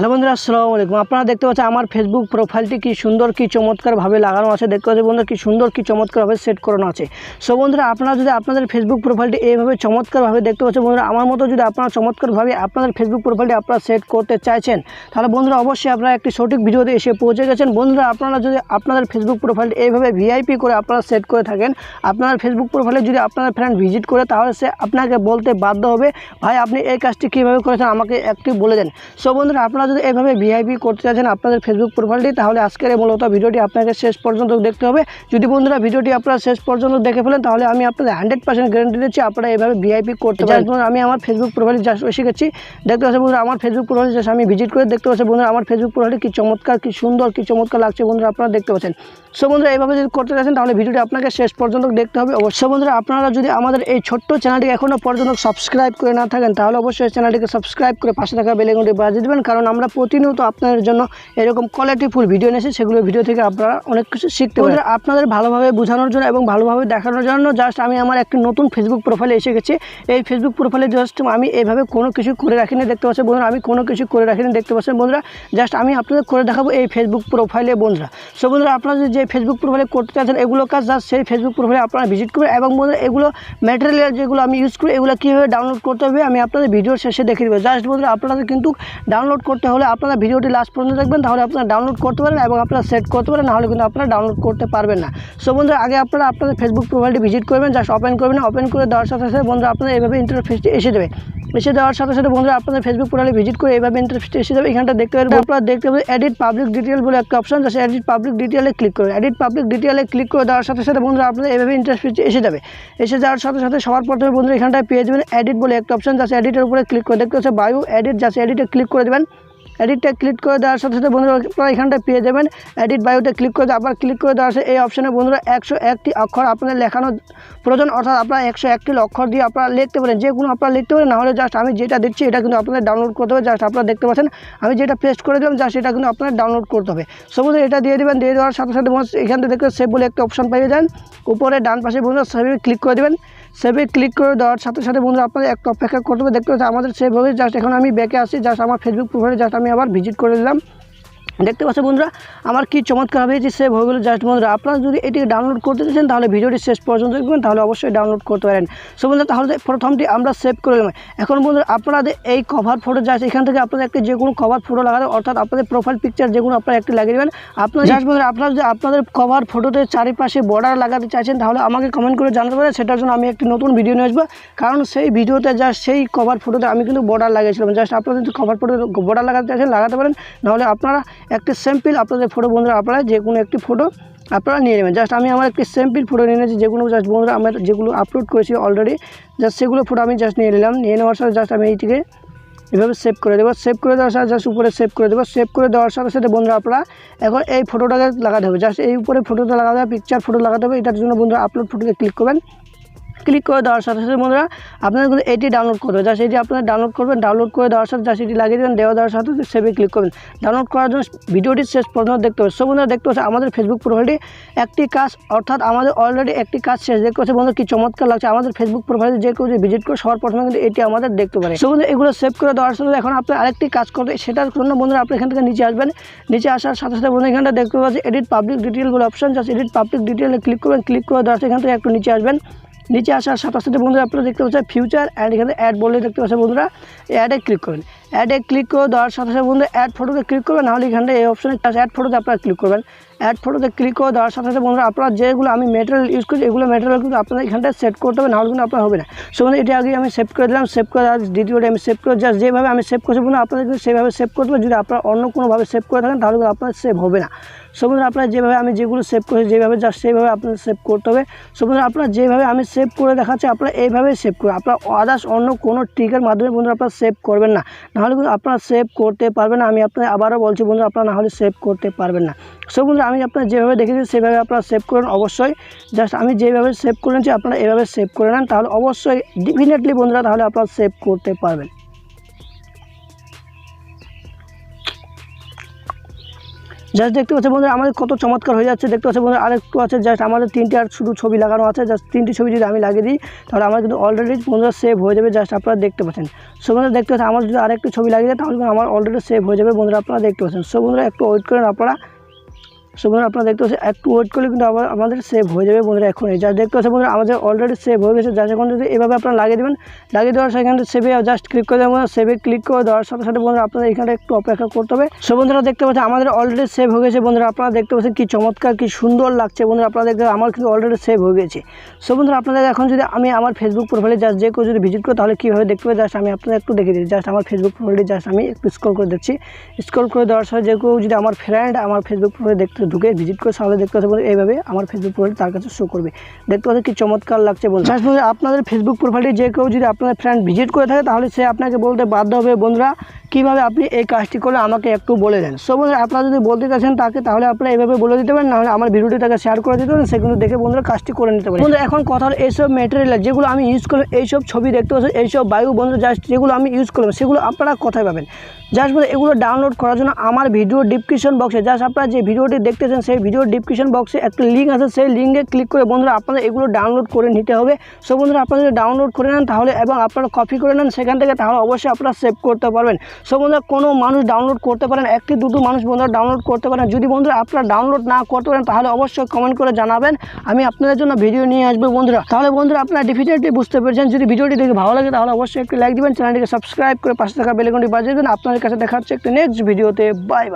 Hello বন্ধুরা, আসসালামু আলাইকুম। আপনারা দেখতে পাচ্ছেন আমার ফেসবুক প্রোফাইলটি কি সুন্দর কি চমৎকারভাবে লাগানো আছে। দেখতে পাচ্ছেন বন্ধুরা কি সুন্দর কি চমৎকারভাবে সেট করানো আছে। সো বন্ধুরা, আপনারা যদি আপনাদের ফেসবুক প্রোফাইলটি এইভাবে চমৎকারভাবে দেখতে পাচ্ছেন বন্ধুরা, আমার মতো যদি আপনারা চমৎকারভাবে আপনাদের ফেসবুক প্রোফাইলটি আপনারা সেট করতে চাইছেন, তাহলে বন্ধুরা অবশ্যই আপনারা একটি সঠিক ভিডিওতে এসে পৌঁছে গেছেন। বন্ধুরা, আপনারা যদি আপনাদের ফেসবুক প্রোফাইলটি এইভাবে ভিআইপি করে আপনারা সেট করে থাকেন, আপনার ফেসবুক প্রোফাইলে যদি আপনার ফ্রেন্ড ভিজিট করে, তাহলে সে আপনাকে বলতে বাধ্য হবে, ভাই আপনি এই কাজটি কীভাবে করেছেন আমাকে একটু বলে দেন। সো বন্ধুরা, আপনারা যদি এইভাবে ভিআইপি করতে চাচ্ছেন আপনাদের ফেসবুক প্রোফাইলটি, তাহলে আজকের এই মূলত ভিডিওটি আপনাকে শেষ পর্যন্ত দেখতে হবে। যদি বন্ধুরা ভিডিওটি আপনারা শেষ পর্যন্ত দেখে ফেলেন, তাহলে আমি আপনাদের 100% গ্যারান্টি দিচ্ছি আপনারা এইভাবে ভিআইপি করতে পারেন। আমি আমার ফেসবুক প্রোফাইলটি জাস্ট শিখেছি, দেখতে পাচ্ছেন বন্ধুরা আমার ফেসবুক প্রোফাইল জাস্ট আমি ভিজিট করে দেখতে পাচ্ছেন বন্ধুরা আমার ফেসবুক প্রোফাইলটি কি চমৎকার কি সুন্দর কি চমৎকার লাগছে বন্ধুরা আপনারা দেখতে পাচ্ছেন। সো বন্ধুরা, এইভাবে যদি করতে চাচ্ছেন তাহলে ভিডিওটি আপনাকে শেষ পর্যন্ত দেখতে হবে অবশ্যই। বন্ধুরা, আপনারা যদি আমাদের এই ছোট্ট চ্যানেলটি এখনও পর্যন্ত সাবস্ক্রাইব করে না থাকেন, তাহলে অবশ্যই চ্যানেলটিকে সাবস্ক্রাইব করে পাশে থাকা বেল আইকনটি বাজিয়ে দেবেন, কারণ আমরা প্রতিনিয়ত আপনাদের জন্য এরকম কোয়ালিটিফুল ভিডিও নিয়েছি, সেগুলো ভিডিও থেকে আপনারা অনেক কিছু শিখতে পারেন। আপনাদের ভালোভাবে বোঝানোর জন্য এবং ভালোভাবে দেখানোর জন্য জাস্ট আমি আমার একটি নতুন ফেসবুক প্রোফাইলে এসে গেছি। এই ফেসবুক প্রোফাইলে জাস্ট আমি এইভাবে কোনো কিছু করে রাখিনি, দেখতে পাচ্ছেন বন্ধুরা আমি কোনো কিছু করে রাখিনি, দেখতে পাচ্ছেন বন্ধুরা জাস্ট আমি আপনাদের করে দেখাবো এই ফেসবুক প্রোফাইলে বন্ধুরা। সো বন্ধুরা, আপনারা যে ফেসবুক প্রোফাইলে করতে চাচ্ছেন এগুলো কাজ জাস্ট সেই ফেসবুক প্রোফাইলে আপনারা ভিজিট করবেন, এবং বন্ধুরা এগুলো ম্যাটেরিয়াল যেগুলো আমি ইউজ করি এগুলো কীভাবে ডাউনলোড করতে হবে আমি আপনাদের ভিডিওর শেষে দেখিয়ে দেবো। জাস্ট বন্ধুরা, আপনাদের কিন্তু ডাউনলোড করতে হলে আপনারা ভিডিওটি লাস্ট পর্যন্ত দেখবেন, তাহলে আপনারা ডাউনলোড করতে পারেন এবং আপনারা সেট করতে পারেন, নাহলে কিন্তু আপনারা ডাউনলোড করতে পারবেন না। সো বন্ধুরা, আগে আপনারা আপনাদের ফেসবুক প্রোফাইলটি ভিজিট করবেন, জাস্ট ওপেন করবেন। ওপেন করে দেওয়ার সাথে সাথে বন্ধুরা আপনারা এইভাবে ইন্টারফেসটি এসে দেবে। এসে দেওয়ার সাথে সাথে বন্ধুরা আপনাদের ফেসবুক প্রোফাইলে ভিজিট করে এইভাবে ইন্টারফেসটি এসে যাবে। এখানটা দেখতে পাবেন আপনারা দেখতে পাবেন এডিট পাবলিক ডিটেল বলে একটা অপশন, জাস্ট এডিট পাবলিক ডিটেলে ক্লিক করবেন। এডিট পাবলিক ডিটেলে ক্লিক করে দেওয়ার সাথে সাথে বন্ধুরা আপনাদের এইভাবে ইন্টারফেসটি এসে যাবে। এসে যাওয়ার সাথে সাথে সবার প্রথমে বন্ধুরা এখানটায় পেয়ে যাবেন এডিট বলে একটা অপশন, জাস্ট এডিটের উপরে ক্লিক করে দেখতে পাচ্ছেন বায়ো এডিট, জাস্ট এডিটে ক্লিক করে দেবেন। এডিটটা ক্লিক করে দেওয়ার সাথে সাথে বন্ধুরা আপনারা এখানটায় পেয়ে যাবেন এডিট বায়োতে ক্লিক করে আবার ক্লিক করে দেওয়ার সাথে এই অপশানে বন্ধুরা 101টি অক্ষর আপনাদের লেখানোর প্রয়োজন, অর্থাৎ আপনারা 101টি অক্ষর দিয়ে আপনারা লিখতে পারেন, যে কোনো আপনারা লিখতে পারেন, নাহলে জাস্ট আমি যেটা দিচ্ছি এটা কিন্তু আপনাদের ডাউনলোড করতে হবে। জাস্ট আপনারা দেখতে পাচ্ছেন আমি যেটা পেস্ট করে দিলাম, জাস্ট এটা কিন্তু আপনারা ডাউনলোড করতে হবে। সো বন্ধুরা এটা দিয়ে দেবেন, দিয়ে দেওয়ার সাথে সাথে এখান থেকে দেখতে সেভ বলে একটা অপশন পেয়ে যান, উপরে ডান পাশে বন্ধুরা সেভে ক্লিক করে দেবেন। সেভে ক্লিক করে দেওয়ার সাথে সাথে বন্ধুরা আপনাদের একটু অপেক্ষা করতে হবে। দেখতে পাচ্ছেন আমাদের সেভ হবে। জাস্ট এখন আমি ব্যাকে আসি, জাস্ট আমার ফেসবুক প্রোফাইলে জাস্ট আমি আবার ভিজিট করে দিলাম। দেখতে পাচ্ছেন বন্ধুরা আমার কি চমৎকার হবে যে সেভ হয়ে গেলো। জাস্ট বন্ধুরা আপনারা যদি এটিকে ডাউনলোড করতে চান তাহলে ভিডিওটি শেষ পর্যন্ত দেখবেন, তাহলে অবশ্যই ডাউনলোড করতে পারেন। সো বন্ধুরা, তাহলে প্রথমটি আমরা সেভ করে নিলাম। এখন বন্ধুরা আপনাদের এই কভার ফটো জাস্ট এখান থেকে আপনাদের একটি যে কোনো কভার ফটো লাগাতে, অর্থাৎ আপনাদের প্রোফাইল পিকচার যে কোনো আপনারা একটি লাগিয়ে দেবেন। আপনারা জাস্ট বন্ধুরা আপনারা যদি আপনাদের কভার ফটোতে চারিপাশে বর্ডার লাগাতে চাইছেন, তাহলে আমাকে কমেন্ট করে জানাতে পারেন, সেটার জন্য আমি একটি নতুন ভিডিও নিয়ে আসবো। কারণ সেই ভিডিওতে জাস্ট সেই কভার ফটোতে আমি কিন্তু বর্ডার লাগিয়েছিলাম। জাস্ট আপনারা যদি কভার ফটোতে বর্ডার লাগাতে চাইছেন লাগাতে পারেন, নাহলে আপনারা একটি স্যাম্পল আপনাদের ফটো বন্ধুরা আপনারা যে কোনো একটি ফটো আপনারা নিয়ে নেবেন। জাস্ট আমি আমার একটি স্যাম্পল ফটো নিয়ে নিয়েছি, যেগুলো জাস্ট বন্ধুরা আমার যেগুলো আপলোড করেছি অলরেডি, জাস্ট সেগুলো ফটো আমি জাস্ট নিয়ে নিলাম। নিয়ে নেওয়ার সাথে জাস্ট আমি এইটিকে এভাবে সেভ করে দেবো। সেভ করে দেওয়ার সাথে জাস্ট উপরে সেভ করে দেবো। সেভ করে দেওয়ার সাথে সাথে বন্ধুরা আপনারা এখন এই ফটোটাকে লাগাতে হবে, জাস্ট এই উপরে ফটোটা লাগাতে হবে, পিকচার ফটো লাগাতে হবে। এটার জন্য বন্ধুরা আপলোড ফটোতে ক্লিক করবেন। ক্লিক করে দেওয়ার সাথে সাথে বন্ধুরা আপনাদের কিন্তু এটি ডাউনলোড করতে হবে, জাস্ট এটি আপনারা ডাউনলোড করবেন। ডাউনলোড করে দেওয়ার সাথে জাস্ট এটি লাগিয়ে দেবেন। দেওয়ার সাথে সেভে ক্লিক করবেন। ডাউনলোড করার জন্য ভিডিওটি শেষ পর্যন্ত দেখতে হবে। সো বন্ধুরা দেখতে পাচ্ছেন আমাদের ফেসবুক প্রোফাইলটি একটি কাজ, অর্থাৎ আমাদের অলরেডি একটি কাজ শেষ। দেখতে পাচ্ছেন বন্ধুরা কি চমৎকার লাগছে। আমাদের ফেসবুক প্রোফাইলে যে কেউ ভিজিট করে সবার প্রথমে কিন্তু এটি আমাদের দেখতে পারে। সো বন্ধুরা এগুলো সেভ করে দেওয়ার সাথে এখন আপনার আরেকটি কাজ করতে, সেটার জন্য বন্ধুরা আপনি এখান থেকে নিচে আসবেন। নিচে আসার সাথে সাথে বন্ধুরা এখানটা দেখতে পাচ্ছেন এডিট পাবলিক ডিটেলগুলো অপশন, জাস্ট এডিট পাবলিক ডিটেলে ক্লিক করবেন। ক্লিক করে দেওয়ার এখান থেকে একটু নিচে আসবেন। নিচে আসার সাথে সাথে বন্ধুরা আপনারা দেখতে পাচ্ছেন ফিউচার অ্যাড, এখানে অ্যাড বলে দেখতে পাচ্ছেন বন্ধুরা অ্যাডে ক্লিক করবেন। অ্যাডে ক্লিক করে দেওয়ার সাথে সাথে বন্ধুরা অ্যাড ফটোতে ক্লিক করবেন, নাহলে এখানটা এই অপশনে অ্যাড ফটোতে আপনারা ক্লিক করবেন। অ্যাড ফটোতে ক্লিক করে দেওয়ার সাথে সাথে বন্ধুরা আপনারা যেগুলো আমি ম্যাটেরিয়াল ইউজ করছি এগুলো ম্যাটেরিয়াল কিন্তু আপনারা এখানটায় সেট করতে হবে, নাহলে কিন্তু আপনার হবে না। সো বন্ধুরা এটি আগে আমি সেভ করে দিলাম। সেভ করে দেওয়ার দ্বিতীয়টি আমি সেভ করে জাস্ট যেভাবে আমি সেভ করছি বন্ধুরা আপনাদের কিন্তু সেভাবে সেভ করতে হবে। যদি আপনারা অন্য কোনোভাবে সেভ করে থাকেন তাহলে কিন্তু আপনার সেভ হবে না। সো বন্ধুরা আপনারা যেভাবে আমি যেগুলো সেভ করেছি যেভাবে জাস্ট সেইভাবে আপনাদের সেভ করতে হবে। সো বন্ধুরা আপনারা যেভাবে আমি সেভ করে দেখাচ্ছি আপনারা এইভাবে সেভ করুন। আপনারা আদার্স অন্য কোনো ট্রিকের মাধ্যমে বন্ধুরা আপনারা সেভ করবেন না, নাহলে কিন্তু আপনারা সেভ করতে পারবেন না। আমি আপনাদের আবারও বলছি বন্ধুরা আপনারা নাহলে সেভ করতে পারবেন না। সো বন্ধুরা আমি আপনারা যেভাবে দেখেছি সেভাবে আপনারা সেভ করেন অবশ্যই। জাস্ট আমি যেভাবে সেভ করে নিচ্ছি আপনারা এভাবে সেভ করে নেন, তাহলে অবশ্যই ডেফিনেটলি বন্ধুরা তাহলে আপনারা সেভ করতে পারবেন। জাস্ট দেখতে পাচ্ছেন বন্ধুরা আমাদের কত চমৎকার হয়ে যাচ্ছে। দেখতে পাচ্ছেন বন্ধুরা আরেকটু আছে, জাস্ট আমাদের 3টি আর শুধু ছবি লাগানো আছে। জাস্ট 3টি ছবি যদি আমি লাগিয়ে দিই তাহলে আমার কিন্তু অলরেডি বন্ধুরা সেভ হয়ে যাবে। জাস্ট আপনারা দেখতে পাচ্ছেন। সো বন্ধুরা দেখতে পাচ্ছেন আমার যদি আরেকটু ছবি লাগিয়ে দেয় তাহলে আমার অলরেডি সেভ হয়ে যাবে বন্ধুরা, আপনারা দেখতে পাচ্ছেন। সো বন্ধুরা একটু ওয়েট করেন আপনারা। সো বন্ধুরা আপনারা দেখতে পাচ্ছেন একটু ওয়েট করলে কিন্তু আবার আমাদের সেভ হয়ে যাবে বন্ধুরা এখনই। জাস্ট দেখতে পাচ্ছেন বন্ধুরা আমাদের অলরেডি সেভ হয়ে গেছে। জাস্ট এখন যদি এভাবে আপনারা লাগিয়ে দেবেন, লাগিয়ে দেওয়ার সেখানে সেভে জাস্ট ক্লিক করে দেবেন। সেভে ক্লিক করে দেওয়ার সাথে সাথে বন্ধুরা আপনাদের এখানে একটু অপেক্ষা করতে হবে। সো বন্ধুরা দেখতে পাচ্ছেন আমাদের অলরেডি সেভ হয়ে গেছে বন্ধুরা, আপনারা দেখতে পাচ্ছেন কি চমৎকার কি সুন্দর লাগছে বন্ধুরা, আপনারা দেখতে আমার কিন্তু অলরেডি সেভ হয়ে গেছে। সো বন্ধুরা আপনাদের এখন যদি আমি আমার ফেসবুক প্রোফাইলে জাস্ট যে কেউ যদি ভিজিট করে তাহলে কীভাবে দেখতে পাবে জাস্ট আমি আপনাদের একটু দেখে দিই। জাস্ট আমার ফেসবুক প্রোফাইলে জাস্ট আমি একটু স্ক্রল করে দিচ্ছি। স্ক্রল করে দেওয়ার সাথে যে কেউ যদি আমার ফ্রেন্ড আমার ফেসবুক প্রোফাইলে দেখতে ঢুকে ভিজিট করে তাহলে দেখতে পাচ্ছেন এইভাবে আমার ফেসবুক প্রোফাইল তার কাছে শো করবে। দেখতে পাচ্ছেন কি চমৎকার লাগছে বন্ধুরা। জাস্ট বন্ধুরা আপনাদের ফেসবুক প্রোফাইলে যে কেউ যদি আপনার ফ্রেন্ড ভিজিট করে থাকে তাহলে সে আপনাকে বলতে বাধ্য হবে বন্ধুরা কীভাবে আপনি এই কাজটি করলে আমাকে একটু বলে দেন। সো বন্ধুরা আপনারা যদি বলতে চাচ্ছেন তাকে তাহলে আপনারা এইভাবে বলে দিতে পারেন, নাহলে আমার ভিডিওটি তাকে শেয়ার করে দিতে পারেন, সেগুলো দেখে বন্ধুরা কাজটি করে নিতে পারেন। বন্ধুরা এখন কথা হলো এইসব ম্যাটেরিয়াল যেগুলো আমি ইউজ করলাম, এইসব ছবি দেখতে পাচ্ছেন, এইসব বায়ু বন্ধুরা জাস্ট যেগুলো আমি ইউজ করলাম সেগুলো আপনারা কোথায় পাবেন। জাস্ট বন্ধুরা এগুলো ডাউনলোড করার জন্য আমার ভিডিও ডিসক্রিপশন বক্সে জাস্ট আপনারা যে ভিডিওটি দেখতেছেন সেই ভিডিও ডিসক্রিপশন বক্সে একটা লিঙ্ক আছে, সেই লিঙ্কে ক্লিক করে বন্ধুরা আপনাদের এগুলো ডাউনলোড করে নিতে হবে। সো বন্ধুরা আপনারা যদি ডাউনলোড করে নেন তাহলে এবং আপনারা কপি করে নেন সেখান থেকে তাহলে অবশ্যই আপনারা সেভ করতে পারবেন। সো বন্ধুরা কোনো মানুষ ডাউনলোড করতে পারেন, একটি দুটো মানুষ বন্ধুরা ডাউনলোড করতে পারেন। যদি বন্ধুরা আপনারা ডাউনলোড না করতে পারেন তাহলে অবশ্যই কমেন্ট করে জানাবেন, আমি আপনাদের জন্য ভিডিও নিয়ে আসবো বন্ধুরা। তাহলে বন্ধুরা আপনারা ডেফিনেটলি বুঝতে পেরেছেন। যদি ভিডিওটি দেখে ভালো লাগে তাহলে অবশ্যই একটি লাইক দিবেন, চ্যানেলটিকে সাবস্ক্রাইব করে পাশে থাকা বেল আইকনটি বাজিয়ে দেন। আপনাদের কাছে দেখা হচ্ছে একটা নেক্সট ভিডিওতে। Bye bye.